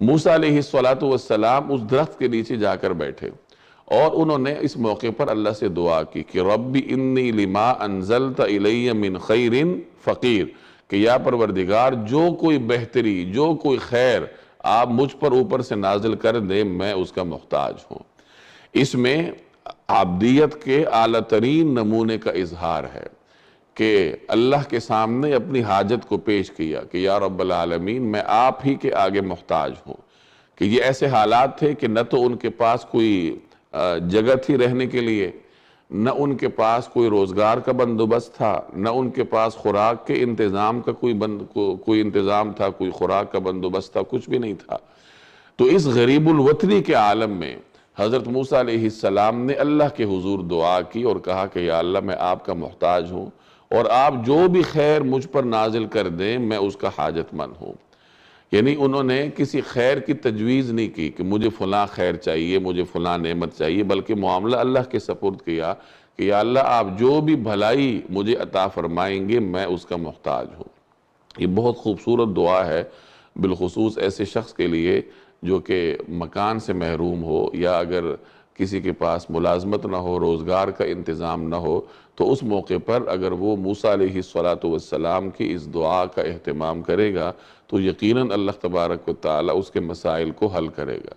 موسیٰ علیہ السلام اس درخت کے نیچے جا کر بیٹھے اور انہوں نے اس موقع پر اللہ سے دعا کی کہ رب انی لما انزلت الی من خیر فقیر، کہ یا پروردگار جو کوئی بہتری، جو کوئی خیر آپ مجھ پر اوپر سے نازل کر دیں میں اس کا محتاج ہوں۔ اس میں عبدیت کے اعلیٰ ترین نمونے کا اظہار ہے کہ اللہ کے سامنے اپنی حاجت کو پیش کیا کہ یا رب العالمین میں آپ ہی کے آگے محتاج ہوں، کہ یہ ایسے حالات تھے کہ نہ تو ان کے پاس کوئی جگہ تھی رہنے کے لیے، نہ ان کے پاس کوئی روزگار کا بندوبست تھا، نہ ان کے پاس خوراک کے انتظام کا کوئی انتظام تھا، کوئی خوراک کا بندوبست تھا، کچھ بھی نہیں تھا۔ تو اس غریب الوطنی کے عالم میں حضرت موسیٰ علیہ السلام نے اللہ کے حضور دعا کی اور کہا کہ یا اللہ میں آپ کا محتاج ہوں اور آپ جو بھی خیر مجھ پر نازل کر دیں میں اس کا حاجت مند ہوں۔ یعنی انہوں نے کسی خیر کی تجویز نہیں کی کہ مجھے فلاں خیر چاہیے، مجھے فلاں نعمت چاہیے، بلکہ معاملہ اللہ کے سپرد کیا کہ یا اللہ آپ جو بھی بھلائی مجھے عطا فرمائیں گے میں اس کا محتاج ہوں۔ یہ بہت خوبصورت دعا ہے، بالخصوص ایسے شخص کے لیے جو کہ مکان سے محروم ہو، یا اگر کسی کے پاس ملازمت نہ ہو، روزگار کا انتظام نہ ہو، تو اس موقع پر اگر وہ موسیٰ علیہ السلام کی اس دعا کا اہتمام کرے گا تو یقیناً اللہ تبارک و تعالی اس کے مسائل کو حل کرے گا۔